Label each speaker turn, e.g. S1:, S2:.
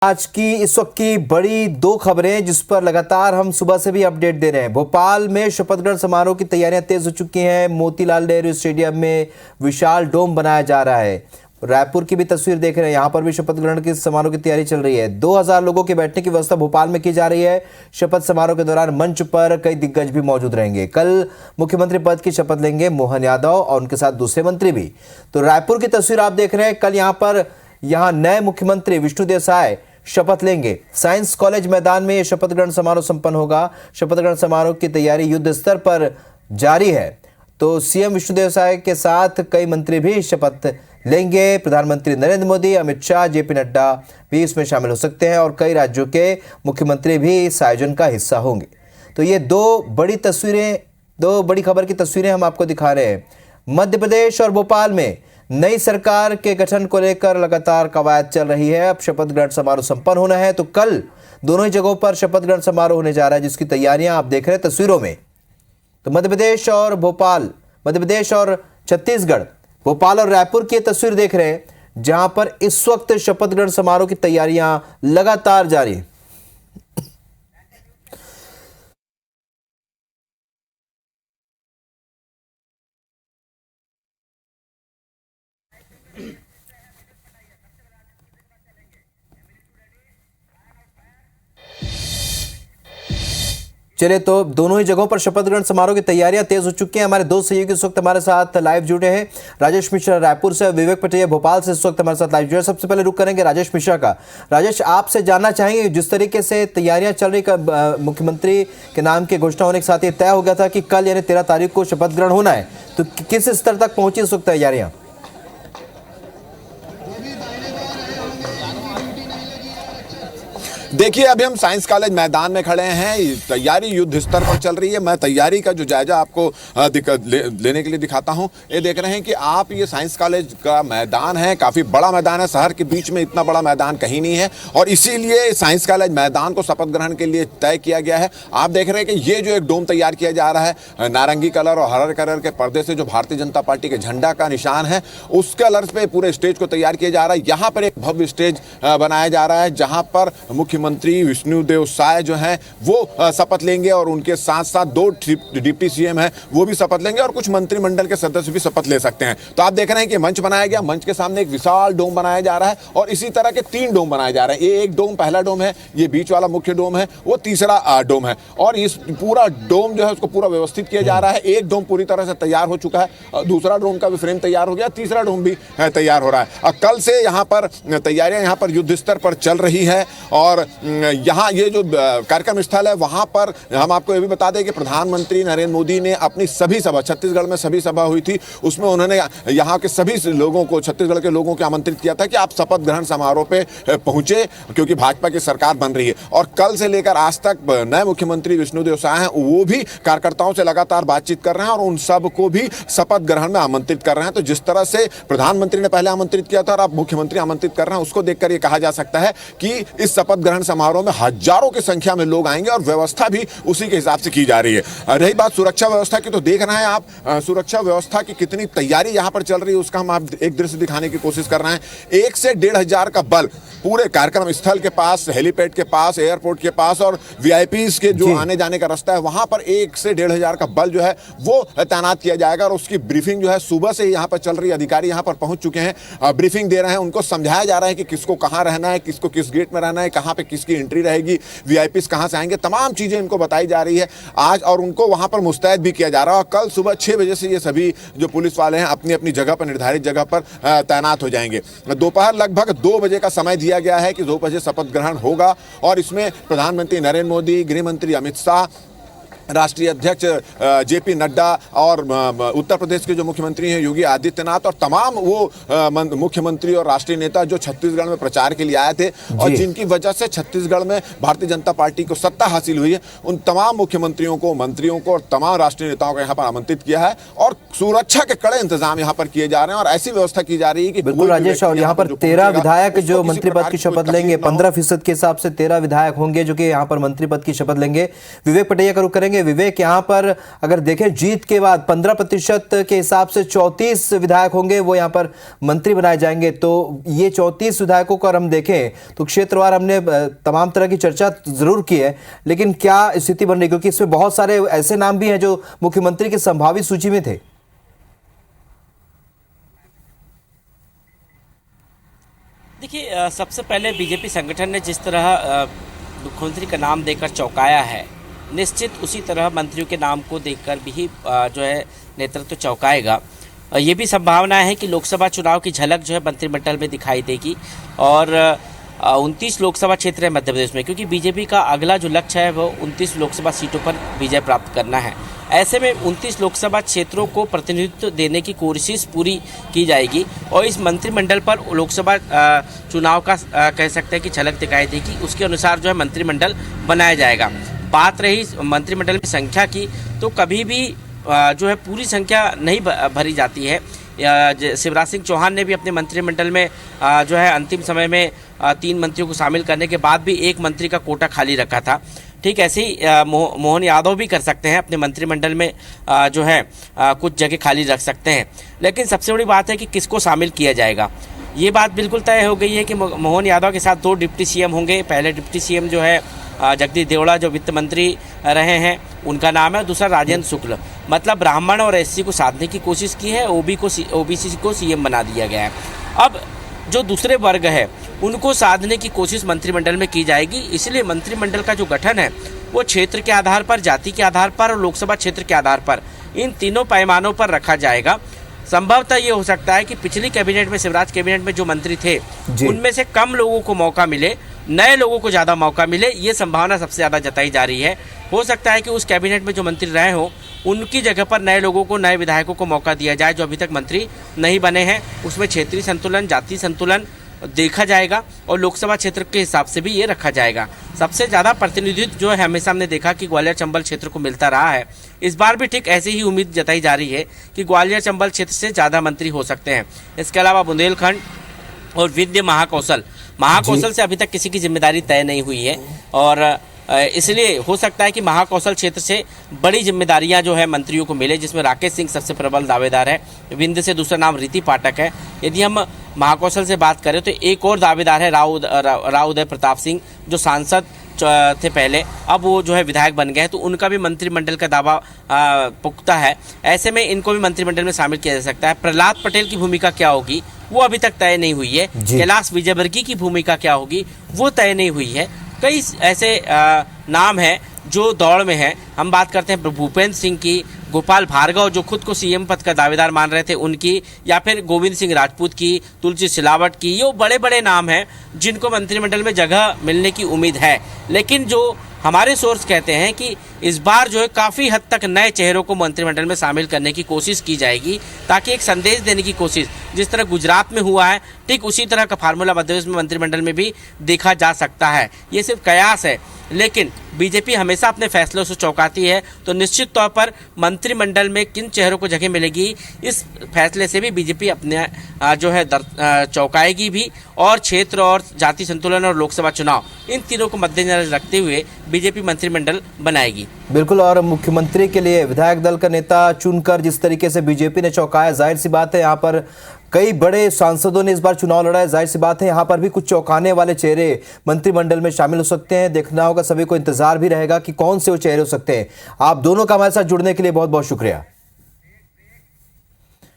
S1: आज की इस वक्त की बड़ी दो खबरें जिस पर लगातार हम सुबह से भी अपडेट दे रहे हैं। भोपाल में शपथ ग्रहण समारोह की तैयारियां तेज हो चुकी हैं। मोतीलाल नेहरू स्टेडियम में विशाल डोम बनाया जा रहा है। रायपुर की भी तस्वीर देख रहे हैं, यहां पर भी शपथ ग्रहण की समारोह की तैयारी चल रही है। 2000 लोगों के बैठने की व्यवस्था भोपाल में की जा रही है। शपथ समारोह के दौरान मंच पर कई दिग्गज भी मौजूद रहेंगे। कल मुख्यमंत्री पद की शपथ लेंगे मोहन यादव और उनके साथ दूसरे मंत्री भी। तो रायपुर की तस्वीर आप देख रहे हैं। कल यहां नए मुख्यमंत्री विष्णुदेव साय शपथ लेंगे। साइंस कॉलेज मैदान में यह शपथ ग्रहण समारोह संपन्न होगा। शपथ ग्रहण समारोह की तैयारी युद्ध स्तर पर जारी है। तो सीएम विष्णुदेव साय के साथ कई मंत्री भी शपथ लेंगे। प्रधानमंत्री नरेंद्र मोदी, अमित शाह, जेपी नड्डा भी इसमें शामिल हो सकते हैं और कई राज्यों के मुख्यमंत्री भी इस आयोजन का हिस्सा होंगे। तो ये दो बड़ी खबर की तस्वीरें हम आपको दिखा रहे हैं। मध्य प्रदेश और भोपाल में नई सरकार के गठन को लेकर लगातार कवायद चल रही है। अब शपथ ग्रहण समारोह संपन्न होना है, तो कल दोनों ही जगहों पर शपथ ग्रहण समारोह होने जा रहा है, जिसकी तैयारियां आप देख रहे हैं तस्वीरों में। तो मध्य प्रदेश और छत्तीसगढ़, भोपाल और रायपुर की तस्वीर देख रहे हैं, जहां पर इस वक्त शपथ ग्रहण समारोह की तैयारियां लगातार जारी है। चलिए, तो दोनों ही जगहों पर शपथ ग्रहण समारोह की तैयारियां तेज हो चुकी हैं। हमारे दो सहयोगी इस वक्त हमारे साथ लाइव जुड़े हैं। राजेश मिश्रा रायपुर से, विवेक पटेल भोपाल से इस वक्त हमारे साथ लाइव जुड़े। सबसे पहले रुक करेंगे राजेश मिश्रा का। राजेश, आपसे जानना चाहेंगे, जिस तरीके से तैयारियां चल रही, मुख्यमंत्री के नाम की घोषणा होने के साथ ये तय हो गया था कि कल यानी 13 तारीख को शपथ ग्रहण होना है, तो किस स्तर तक पहुंची इस वक्त तैयारियां?
S2: देखिए, अभी हम साइंस कॉलेज मैदान में खड़े हैं। तैयारी युद्ध स्तर पर चल रही है। मैं तैयारी का जो जायजा आपको लेने के लिए दिखाता हूं। ये देख रहे हैं कि आप, ये साइंस कॉलेज का मैदान है, काफ़ी बड़ा मैदान है। शहर के बीच में इतना बड़ा मैदान कहीं नहीं है और इसीलिए साइंस कॉलेज मैदान को शपथ ग्रहण के लिए तय किया गया है। आप देख रहे हैं कि ये जो एक डोम तैयार किया जा रहा है, नारंगी कलर और हरा कलर के पर्दे से जो भारतीय जनता पार्टी के झंडा का निशान है, उस कलर पे पूरे स्टेज को तैयार किया जा रहा है। यहाँ पर एक भव्य स्टेज बनाया जा रहा है, जहाँ पर मुख्यमंत्री विष्णुदेव साय जो हैं वो शपथ लेंगे और उनके साथ साथ दो डिप्टी सीएम हैं वो भी शपथ लेंगे और कुछ मंत्रिमंडल के सदस्य भी शपथ ले सकते हैं। तो आप देख रहे हैं कि मंच बनाया गया, मंच के सामने एक विशाल डोम बनाया जा रहा है और इसी तरह के 3 डोम बनाए जा रहे हैं। ये एक डोम, पहला डोम है, ये बीच वाला मुख्य डोम है, वो तीसरा डोम है और इस पूरा डोम जो है उसको पूरा व्यवस्थित किया जा रहा है। एक डोम पूरी तरह से तैयार हो चुका है, दूसरा डोम का भी फ्रेम तैयार हो गया, तीसरा डोम भी तैयार हो रहा है। कल से यहाँ पर तैयारियां यहाँ पर युद्ध स्तर पर चल रही है और यहाँ ये जो कार्यक्रम स्थल है, वहाँ पर हम आपको ये भी बता दें कि प्रधानमंत्री नरेंद्र मोदी ने अपनी सभी सभा, छत्तीसगढ़ में सभी सभा हुई थी, उसमें उन्होंने यहाँ के सभी लोगों को, छत्तीसगढ़ के लोगों को आमंत्रित किया था कि आप शपथ ग्रहण समारोह पे पहुंचे, क्योंकि भाजपा की सरकार बन रही है। और कल से लेकर आज तक नए मुख्यमंत्री विष्णुदेव साय हैं, वो भी कार्यकर्ताओं से लगातार बातचीत कर रहे हैं और उन सब को भी शपथ ग्रहण में आमंत्रित कर रहे हैं। तो जिस तरह से प्रधानमंत्री ने पहले आमंत्रित किया था और अब मुख्यमंत्री आमंत्रित कर रहे हैं, उसको देखकर ये कहा जा सकता है कि इस शपथ ग्रहण समारोह में हजारों की संख्या में लोग आएंगे और व्यवस्था भी उसी के हिसाब से की जा रही है। रही बात सुरक्षा व्यवस्था की, तो देख रहे हैं आप सुरक्षा व्यवस्था की कितनी तैयारी यहां पर चल रही है, उसका हम आप एक दृश्य दिखाने की कोशिश कर रहे हैं। 1 से 1,500 का बल पूरे कार्यक्रम स्थल के पास, हेलीपैड के पास, एयरपोर्ट के पास और वीआईपीज के जो आने जाने का रास्ता है, वहां पर 1 से 1,500 का बल जो है वो तैनात किया जाएगा और उसकी ब्रीफिंग जो है सुबह से ही यहाँ पर चल रही है। अधिकारी यहाँ पर पहुंच चुके हैं, ब्रीफिंग दे रहे हैं, उनको समझाया जा रहा है कि किसको कहाँ रहना है, किसको किस गेट में रहना है, कहाँ पे किसकी एंट्री रहेगी, वीआईपीज कहाँ से आएंगे, तमाम चीजें इनको बताई जा रही है आज और उनको वहां पर मुस्तैद भी किया जा रहा है। और कल सुबह 6 बजे से ये सभी जो पुलिस वाले हैं अपनी अपनी जगह पर, निर्धारित जगह पर तैनात हो जाएंगे। दोपहर लगभग 2 बजे का समय दिया गया है कि 2 बजे शपथ ग्रहण होगा और इसमें प्रधानमंत्री नरेंद्र मोदी, गृह मंत्री अमित शाह, राष्ट्रीय अध्यक्ष जेपी नड्डा और उत्तर प्रदेश के जो मुख्यमंत्री हैं योगी आदित्यनाथ और तमाम वो मुख्यमंत्री और राष्ट्रीय नेता जो छत्तीसगढ़ में प्रचार के लिए आए थे और जिनकी वजह से छत्तीसगढ़ में भारतीय जनता पार्टी को सत्ता हासिल हुई है, उन तमाम मुख्यमंत्रियों को, मंत्रियों को और तमाम राष्ट्रीय नेताओं को यहाँ पर आमंत्रित किया है और सुरक्षा के कड़े इंतजाम यहाँ पर किए जा रहे हैं और ऐसी व्यवस्था की जा रही है कि
S1: बिल्कुल राजेश। और यहाँ पर 13 विधायक जो मंत्री पद की शपथ लेंगे, 15% के हिसाब से 13 विधायक होंगे जो कि यहाँ पर मंत्री पद की शपथ लेंगे। विवेक पटेल का रुख करेंगे। करेंगे विवेक। यहाँ पर अगर देखें जीत के बाद 15% के हिसाब से 34 विधायक होंगे, वो यहाँ पर मंत्री बनाए जाएंगे। तो ये 34 विधायकों को अगर हम देखें तो क्षेत्रवार हमने तमाम तरह की चर्चा जरूर की है, लेकिन क्या स्थिति बन रही, क्योंकि इसमें बहुत सारे ऐसे नाम भी हैं जो मुख्यमंत्री की संभावित सूची में थे।
S3: देखिए, सबसे पहले बीजेपी संगठन ने जिस तरह मुख्यमंत्री का नाम देकर चौंकाया है, निश्चित उसी तरह मंत्रियों के नाम को देखकर भी जो है नेतृत्व चौंकाएगा। ये भी संभावना है कि लोकसभा चुनाव की झलक जो है मंत्रिमंडल में दिखाई देगी। और 29 लोकसभा क्षेत्र है मध्य प्रदेश में, क्योंकि बीजेपी का अगला जो लक्ष्य है वो 29 लोकसभा सीटों पर विजय प्राप्त करना है। ऐसे में 29 लोकसभा क्षेत्रों को प्रतिनिधित्व देने की कोशिश पूरी की जाएगी और इस मंत्रिमंडल पर लोकसभा चुनाव का कह सकते हैं कि झलक दिखाई देगी। उसके अनुसार जो है मंत्रिमंडल बनाया जाएगा। बात रही मंत्रिमंडल की संख्या की, तो कभी भी जो है पूरी संख्या नहीं भरी जाती है। शिवराज सिंह चौहान ने भी अपने मंत्रिमंडल में जो है अंतिम समय में 3 मंत्रियों को शामिल करने के बाद भी 1 मंत्री का कोटा खाली रखा था। ठीक ऐसे ही मोहन यादव भी कर सकते हैं, अपने मंत्रिमंडल में जो है कुछ जगह खाली रख सकते हैं। लेकिन सबसे बड़ी बात है कि किसको शामिल किया जाएगा। ये बात बिल्कुल तय हो गई है कि मोहन यादव के साथ 2 डिप्टी सीएम होंगे। पहले डिप्टी सीएम जो है जगदीश देवड़ा, जो वित्त मंत्री रहे हैं, उनका नाम है। दूसरा राजेंद्र शुक्ल, मतलब ब्राह्मण और एससी को साधने की कोशिश की है, ओबीसी को सीएम बना दिया गया है। अब जो दूसरे वर्ग है उनको साधने की कोशिश मंत्रिमंडल में की जाएगी। इसलिए मंत्रिमंडल का जो गठन है वो क्षेत्र के आधार पर, जाति के आधार पर और लोकसभा क्षेत्र के आधार पर, इन तीनों पैमानों पर रखा जाएगा। संभवतः ये हो सकता है कि पिछली कैबिनेट में, शिवराज कैबिनेट में जो मंत्री थे उनमें से कम लोगों को मौका मिले, नए लोगों को ज़्यादा मौका मिले। ये संभावना सबसे ज़्यादा जताई जा रही है। हो सकता है कि उस कैबिनेट में जो मंत्री रहे हों उनकी जगह पर नए लोगों को, नए विधायकों को मौका दिया जाए जो अभी तक मंत्री नहीं बने हैं। उसमें क्षेत्रीय संतुलन, जातीय संतुलन देखा जाएगा और लोकसभा क्षेत्र के हिसाब से भी ये रखा जाएगा। सबसे ज़्यादा प्रतिनिधित्व जो है हमेशा हमने देखा कि ग्वालियर चंबल क्षेत्र को मिलता रहा है। इस बार भी ठीक ऐसी ही उम्मीद जताई जा रही है कि ग्वालियर चंबल क्षेत्र से ज़्यादा मंत्री हो सकते हैं। इसके अलावा बुंदेलखंड और विंध्य महाकौशल से अभी तक किसी की जिम्मेदारी तय नहीं हुई है और इसलिए हो सकता है कि महाकौशल क्षेत्र से बड़ी जिम्मेदारियां जो है मंत्रियों को मिले, जिसमें राकेश सिंह सबसे प्रबल दावेदार है। विंध्य से दूसरा नाम रीति पाठक है। यदि हम महाकौशल से बात करें तो एक और दावेदार है राव उदय प्रताप सिंह, जो सांसद थे पहले, अब वो जो है विधायक बन गए हैं, तो उनका भी मंत्रिमंडल का दावा पुख्ता है। ऐसे में इनको भी मंत्रिमंडल में शामिल किया जा सकता है। प्रहलाद पटेल की भूमिका क्या होगी वो अभी तक तय नहीं हुई है। कैलाश विजयवर्गीय की भूमिका क्या होगी वो तय नहीं हुई है। कई ऐसे नाम हैं जो दौड़ में हैं। हम बात करते हैं भूपेंद्र सिंह की, गोपाल भार्गव जो खुद को सीएम पद का दावेदार मान रहे थे उनकी, या फिर गोविंद सिंह राजपूत की, तुलसी सिलावट की। ये बड़े बड़े नाम हैं जिनको मंत्रिमंडल में जगह मिलने की उम्मीद है। लेकिन जो हमारे सोर्स कहते हैं कि इस बार जो है काफ़ी हद तक नए चेहरों को मंत्रिमंडल में शामिल करने की कोशिश की जाएगी, ताकि एक संदेश देने की कोशिश, जिस तरह गुजरात में हुआ है ठीक उसी तरह का फार्मूला मध्य प्रदेश में मंत्रिमंडल में भी देखा जा सकता है। ये सिर्फ कयास है, लेकिन बीजेपी हमेशा अपने फैसलों से चौंकाती है। तो निश्चित तौर पर मंत्रिमंडल में किन चेहरों को जगह मिलेगी, इस फैसले से भी बीजेपी अपने जो है चौंकाएगी भी। और क्षेत्र और जाति संतुलन और लोकसभा चुनाव, इन तीनों को मद्देनजर रखते हुए बीजेपी मंत्रिमंडल बनाएगी।
S1: बिल्कुल, और मुख्यमंत्री के लिए विधायक दल का नेता चुनकर जिस तरीके से बीजेपी ने चौंकाया, जाहिर सी बात है यहाँ पर कई बड़े सांसदों ने इस बार चुनाव लड़ा है। जाहिर सी बात है यहाँ पर भी कुछ चौंकाने वाले चेहरे मंत्रिमंडल में शामिल हो सकते हैं। देखना होगा, सभी को इंतजार भी रहेगा कि कौन से वो चेहरे हो सकते हैं। आप दोनों का हमारे साथ जुड़ने के लिए बहुत बहुत शुक्रिया।